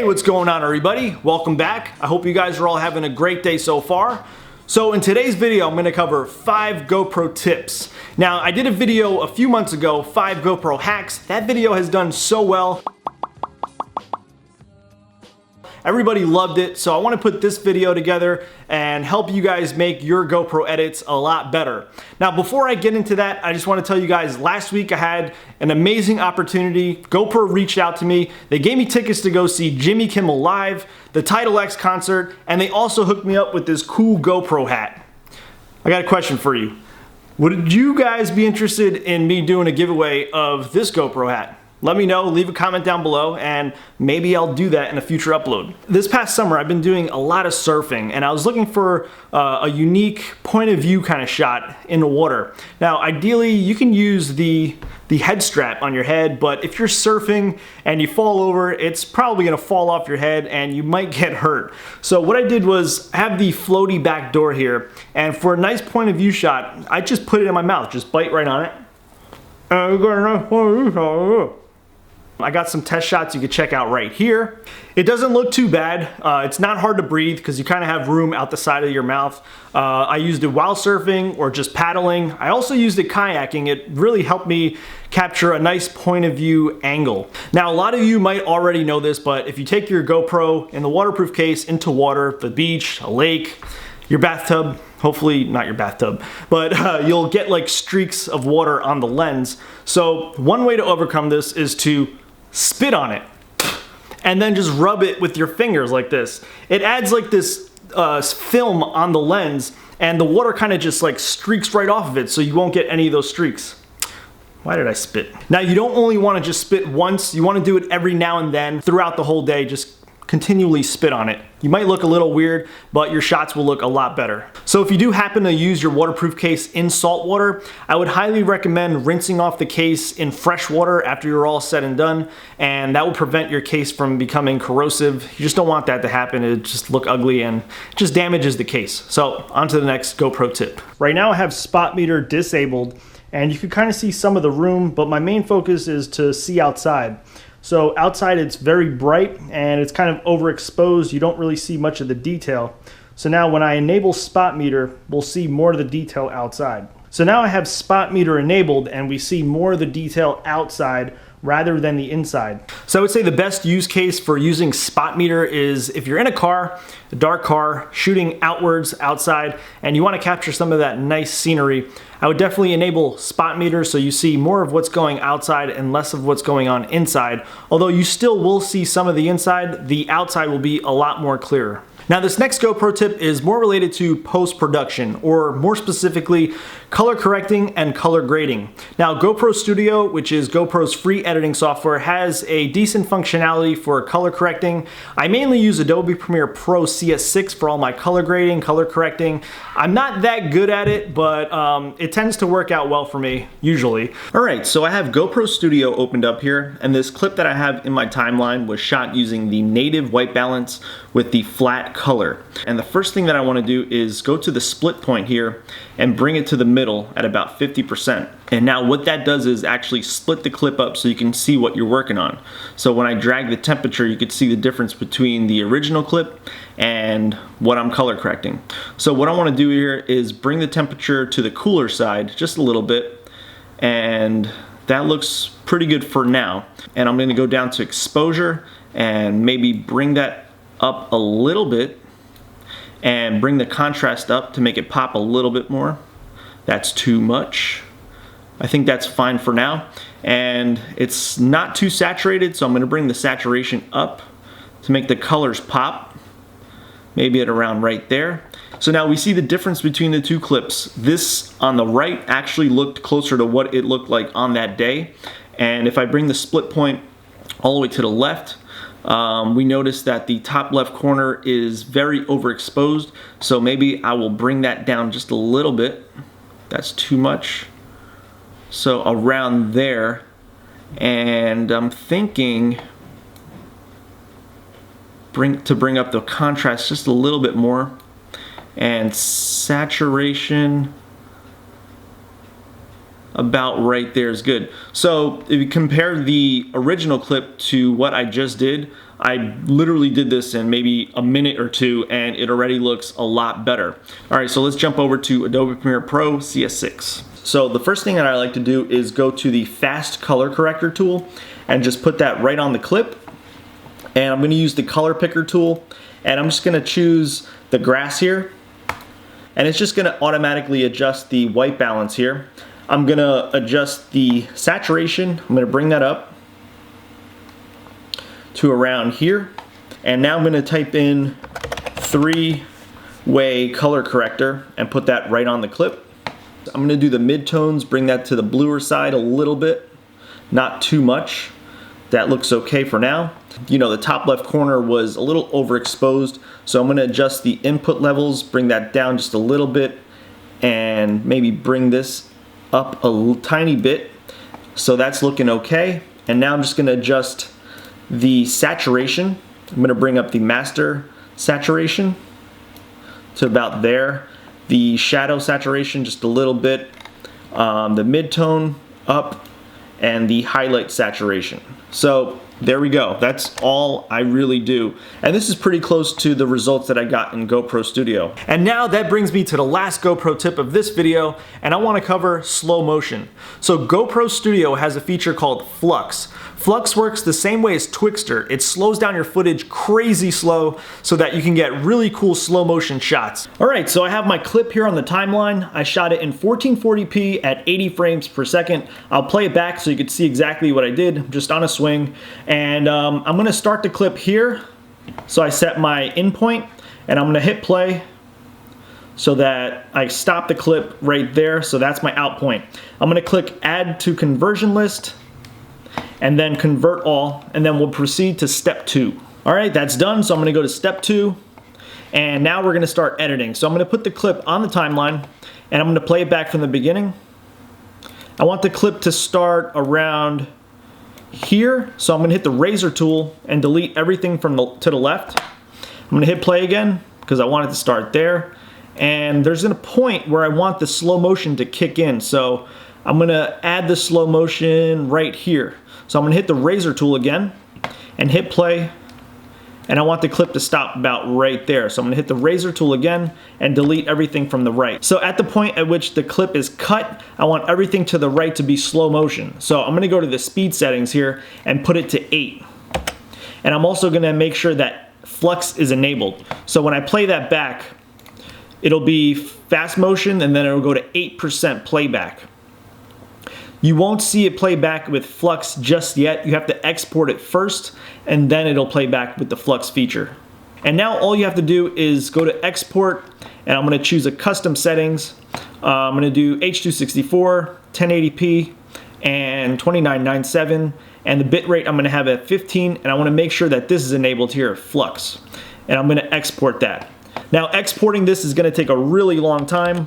what's going on, everybody? Welcome back. I hope you guys are all having a great day so far. So in today's video, I'm going to cover 5 GoPro tips. Now, I did a video a few months ago, 5 GoPro hacks. That video has done so well. Everybody loved it, so I want to put this video together and help you guys make your GoPro edits a lot better. Now, before I get into that, I just want to tell you guys, last week I had an amazing opportunity. GoPro reached out to me. They gave me tickets to go see Jimmy Kimmel live, the FLUX concert, and they also hooked me up with this cool GoPro hat. I got a question for you. Would you guys be interested in me doing a giveaway of this GoPro hat? Let me know, leave a comment down below, and maybe I'll do that in a future upload. This past summer, I've been doing a lot of surfing, and I was looking for a unique point of view kind of shot in the water. Now, ideally, you can use the head strap on your head, but if you're surfing and you fall over, it's probably gonna fall off your head and you might get hurt. So what I did was have the floaty back door here, and for a nice point of view shot, I just put it in my mouth, just bite right on it. I got some test shots you can check out right here. It doesn't look too bad. It's not hard to breathe because you kind of have room out the side of your mouth. I used it while surfing or just paddling. I also used it kayaking. It really helped me capture a nice point of view angle. Now, a lot of you might already know this, but if you take your GoPro in the waterproof case into water, the beach, a lake, your bathtub, hopefully not your bathtub, but you'll get like streaks of water on the lens. So one way to overcome this is to spit on it and then just rub it with your fingers like this. It adds like this film on the lens, and the water kind of just like streaks right off of it, so you won't get any of those streaks. Why did I spit? Now, you don't only want to just spit once, you want to do it every now and then throughout the whole day. Just continually spit on it. You might look a little weird, but your shots will look a lot better. So if you do happen to use your waterproof case in salt water, I would highly recommend rinsing off the case in fresh water after you're all said and done, and that will prevent your case from becoming corrosive. You just don't want that to happen. It just look ugly and it just damages the case. So on to the next GoPro tip. Right now I have spot meter disabled, and you can kind of see some of the room, but my main focus is to see outside. So outside it's very bright and it's kind of overexposed. You don't really see much of the detail. So now when I enable spot meter, we'll see more of the detail outside. So now I have spot meter enabled and we see more of the detail outside rather than the inside. So I would say the best use case for using spot meter is if you're in a car, a dark car, shooting outwards outside, and you want to capture some of that nice scenery. I would definitely enable spot meter so you see more of what's going outside and less of what's going on inside. Although you still will see some of the inside, the outside will be a lot more clearer. Now, this next GoPro tip is more related to post-production, or more specifically, color correcting and color grading. Now, GoPro Studio, which is GoPro's free editing software, has a decent functionality for color correcting. I mainly use Adobe Premiere Pro CS6 for all my color grading, color correcting. I'm not that good at it, but it tends to work out well for me, usually. All right, so I have GoPro Studio opened up here, and this clip that I have in my timeline was shot using the native white balance with the flat color. And the first thing that I want to do is go to the split point here and bring it to the middle at about 50%. And now what that does is actually split the clip up so you can see what you're working on. So when I drag the temperature, you can see the difference between the original clip and what I'm color correcting. So what I want to do here is bring the temperature to the cooler side just a little bit, and that looks pretty good for now. And I'm going to go down to exposure and maybe bring that up a little bit and bring the contrast up to make it pop a little bit more. That's too much. I think that's fine for now. And it's not too saturated, so I'm going to bring the saturation up to make the colors pop, maybe at around right there. So now we see the difference between the two clips. This on the right actually looked closer to what it looked like on that day. And if I bring the split point all the way to the left, we notice that the top left corner is very overexposed, so maybe I will bring that down just a little bit. That's too much. So around there, and I'm thinking to bring up the contrast just a little bit more, and saturation about right there is good. So if you compare the original clip to what I just did, I literally did this in maybe a minute or two and it already looks a lot better. All right, so let's jump over to Adobe Premiere Pro CS6. So the first thing that I like to do is go to the fast color corrector tool and just put that right on the clip. And I'm gonna use the color picker tool and I'm just gonna choose the grass here. And it's just gonna automatically adjust the white balance here. I'm gonna adjust the saturation. I'm gonna bring that up to around here. And now I'm gonna type in 3-way color corrector and put that right on the clip. I'm gonna do the midtones, bring that to the bluer side a little bit, not too much. That looks okay for now. You know, the top left corner was a little overexposed, so I'm gonna adjust the input levels, bring that down just a little bit, and maybe bring this up a tiny bit. So that's looking okay. And now I'm just gonna adjust the saturation. I'm gonna bring up the master saturation to about there. The shadow saturation just a little bit. The midtone up, and the highlight saturation. So there we go. That's all I really do. And this is pretty close to the results that I got in GoPro Studio. And now that brings me to the last GoPro tip of this video, and I want to cover slow motion. So GoPro Studio has a feature called FLUX. FLUX works the same way as Twixtor. It slows down your footage crazy slow so that you can get really cool slow motion shots. All right, so I have my clip here on the timeline. I shot it in 1440p at 80 frames per second. I'll play it back so you can see exactly what I did, just on a swing. And I'm gonna start the clip here. So I set my in point and I'm gonna hit play so that I stop the clip right there. So that's my out point. I'm gonna click add to conversion list and then convert all, and then we'll proceed to step 2. All right, that's done. So I'm gonna go to step 2 and now we're gonna start editing. So I'm gonna put the clip on the timeline and I'm gonna play it back from the beginning. I want the clip to start around here, so I'm gonna hit the razor tool and delete everything from to the left. I'm gonna hit play again because I want it to start there. And there's a point where I want the slow motion to kick in, so I'm gonna add the slow motion right here. So I'm gonna hit the razor tool again and hit play, and I want the clip to stop about right there. So I'm gonna hit the razor tool again and delete everything from the right. So at the point at which the clip is cut, I want everything to the right to be slow motion. So I'm gonna go to the speed settings here and put it to 8. And I'm also gonna make sure that FLUX is enabled. So when I play that back, it'll be fast motion and then it'll go to 8% playback. You won't see it play back with FLUX just yet. You have to export it first and then it'll play back with the FLUX feature. And now all you have to do is go to export and I'm gonna choose a custom settings. I'm gonna do H.264, 1080p, and 2997. And the bitrate I'm gonna have at 15, and I wanna make sure that this is enabled here at FLUX. And I'm gonna export that. Now exporting this is gonna take a really long time.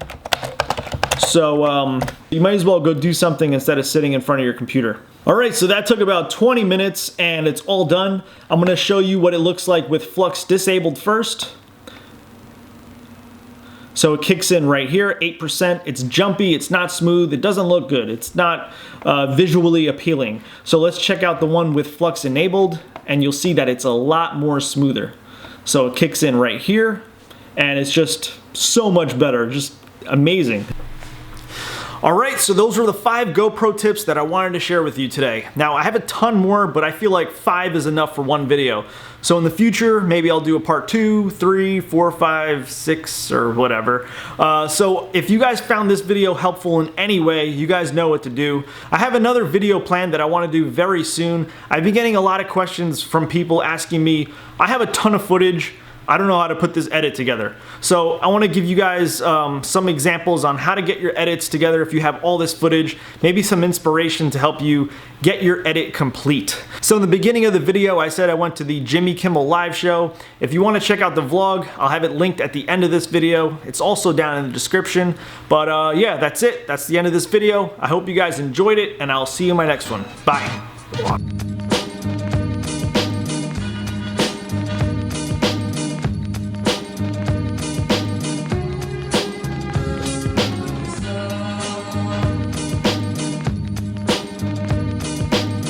So you might as well go do something instead of sitting in front of your computer. All right, so that took about 20 minutes and it's all done. I'm gonna show you what it looks like with FLUX disabled first. So it kicks in right here, 8%. It's jumpy, it's not smooth, it doesn't look good. It's not visually appealing. So let's check out the one with FLUX enabled and you'll see that it's a lot more smoother. So it kicks in right here and it's just so much better, just amazing. Alright, so those were the 5 GoPro tips that I wanted to share with you today. Now, I have a ton more, but I feel like 5 is enough for one video. So in the future, maybe I'll do a part 2, 3, 4, 5, 6, or whatever. So if you guys found this video helpful in any way, you guys know what to do. I have another video planned that I want to do very soon. I've been getting a lot of questions from people asking me, I have a ton of footage, I don't know how to put this edit together. So I want to give you guys some examples on how to get your edits together if you have all this footage, maybe some inspiration to help you get your edit complete. So in the beginning of the video, I said I went to the Jimmy Kimmel live show. If you want to check out the vlog, I'll have it linked at the end of this video. It's also down in the description. But yeah, that's it. That's the end of this video. I hope you guys enjoyed it, and I'll see you in my next one. Bye.